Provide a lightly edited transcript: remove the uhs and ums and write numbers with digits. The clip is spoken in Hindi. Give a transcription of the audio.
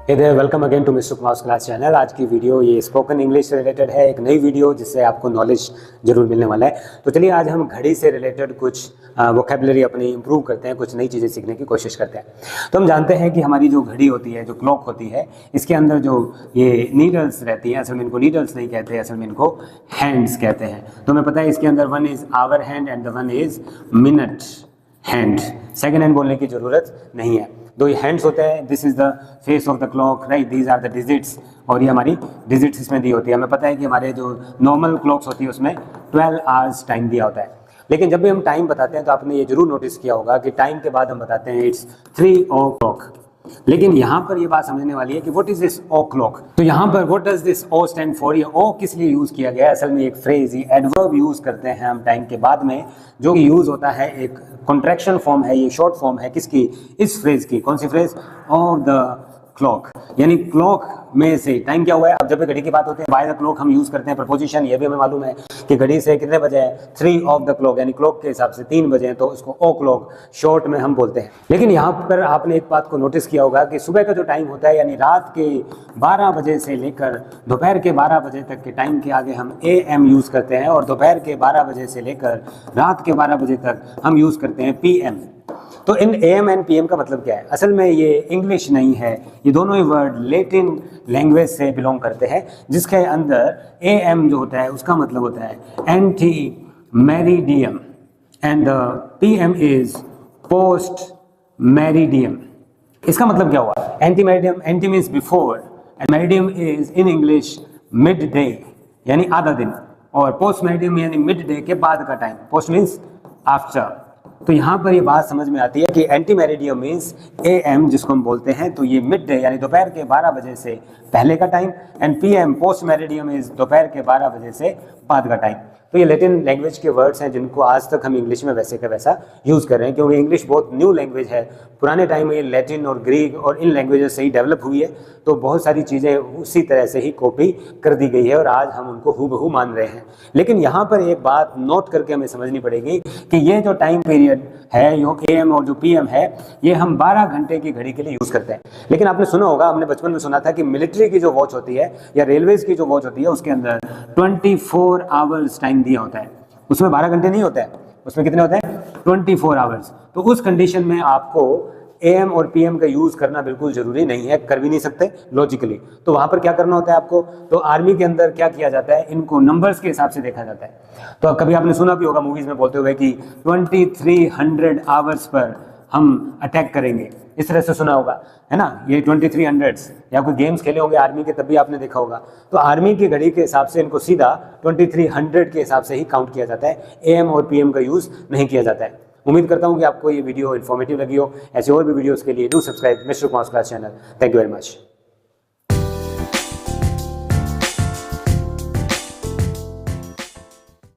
Hey there, welcome again to mister Kumar class channel. आज की वीडियो ये स्पोकन इंग्लिश से रिलेटेड है, एक नई वीडियो जिससे आपको नॉलेज जरूर मिलने वाला है। तो चलिए आज हम घड़ी से रिलेटेड कुछ वोकेबुलरी अपनी इंप्रूव करते हैं, कुछ नई चीज़ें सीखने की कोशिश करते हैं। तो हम जानते हैं कि हमारी जो घड़ी होती है, जो क्लॉक होती है, इसके अंदर जो ये नीडल्स रहती हैं, असल में इनको नीडल्स नहीं कहते, असल में इनको हैंड्स कहते हैं। तो हमें पता है इसके अंदर one is hour hand and the one is minute hand. Second hand बोलने की ज़रूरत नहीं है। दो हैंड्स होते हैं, this is the face of the clock, right, these are the digits, और ये हमारी डिजिट्स इसमें दी होती है। हमें पता है कि हमारे जो नॉर्मल क्लॉक्स होती है उसमें 12 आवर्स टाइम दिया होता है, लेकिन जब भी हम टाइम बताते हैं तो आपने ये जरूर नोटिस किया होगा कि टाइम के बाद हम बताते हैं इट्स 3 o'clock। लेकिन यहाँ पर ये बात समझने वाली है कि what is this o'clock. तो यहाँ पर what does this O stand for, ये ओ किस लिए यूज किया गया है? असल में एक फ्रेज, ये एडवर्ब यूज करते हैं हम टाइम के बाद में, जो यूज होता है, एक कॉन्ट्रैक्शन फॉर्म है, ये शॉर्ट फॉर्म है किसकी? इस फ्रेज की। कौन सी फ्रेज? ऑफ द क्लॉक, यानी क्लॉक में से टाइम क्या हुआ है। अब जब भी घड़ी की बात होती है, बाय द क्लॉक हम यूज करते हैं प्रपोजिशन, ये भी हमें मालूम है कि घड़ी से कितने बजे है, 3 ऑफ द क्लॉक, यानी क्लॉक के हिसाब से 3 बजे हैं, तो उसको ओ क्लॉक शॉर्ट में हम बोलते हैं। लेकिन यहाँ पर आपने एक बात को नोटिस किया होगा कि सुबह का जो टाइम होता है, यानी रात के 12 बजे से लेकर दोपहर के 12 बजे तक के टाइम के आगे हम AM यूज करते हैं, और दोपहर के 12 बजे से लेकर रात के 12 बजे तक हम यूज करते हैं PM। तो इन AM एंड PM का मतलब क्या है? असल में ये इंग्लिश नहीं है, ये दोनों ही वर्ड लैटिन लैंग्वेज से बिलोंग करते हैं, जिसके अंदर AM जो होता है उसका मतलब होता है anti meridiem and PM is post meridiem. इसका मतलब क्या हुआ? Anti meridiem, anti means before, and meridiem is in English mid day, यानी आधा दिन, और पोस्ट मेरिडियम यानी मिड डे के बाद का टाइम। Post means after. तो यहाँ पर ये बात समझ में आती है कि एंटी मेरिडियम मीन्स AM जिसको हम बोलते हैं, तो ये मिड डे यानी दोपहर के 12 बजे से पहले का time, and PM post meridiem is दोपहर के 12 बजे से बाद का टाइम। तो ये लैटिन लैंग्वेज के वर्ड्स हैं जिनको आज तक हम इंग्लिश में वैसे का वैसा यूज़ कर रहे हैं, क्योंकि इंग्लिश बहुत न्यू लैंग्वेज है। पुराने टाइम में ये लैटिन और ग्रीक और इन लैंग्वेजेस से ही डेवलप हुई है, तो बहुत सारी चीज़ें उसी तरह से ही कॉपी कर दी गई है और आज हम उनको हूबहू मान रहे हैं। लेकिन यहाँ पर एक बात नोट करके हमें समझनी पड़ेगी कि ये जो टाइम पीरियड है, जो AM और जो PM है, ये हम 12 घंटे की घड़ी के लिए यूज़ करते हैं। लेकिन आपने सुना होगा, हमने बचपन में सुना था कि मिलिट्री की जो वॉच होती है या रेलवेज की जो वॉच होती है, उसके अंदर 24 आवर्स टाइम दिया होता है। उसमें 12 घंटे नहीं होता है, उसमें कितने होते हैं? 24 आवर्स। तो उस कंडीशन में आपको AM और PM का यूज करना बिल्कुल जरूरी नहीं है, कर भी नहीं सकते लॉजिकली। तो वहां पर क्या करना होता है आपको? तो आर्मी के अंदर क्या किया जाता है, इनको नंबर्स के हिसाब से देखा जाता है। तो कभी आपने सुना भी होगा मूवीज में बोलते हुए कि 2300 आवर्स पर हम अटैक करेंगे, इस तरह से सुना होगा, है ना, ये 2300, या कोई गेम्स खेले होंगे आर्मी के, तभी आपने देखा होगा। तो आर्मी की घड़ी के हिसाब से इनको सीधा 2300 के हिसाब से ही काउंट किया जाता है, AM और PM का यूज नहीं किया जाता है। उम्मीद करता हूँ कि आपको ये वीडियो इन्फॉर्मेटिव लगी हो। ऐसे और भी वीडियोस के लिए do subscribe mister Kumar class channel. Thank you very much.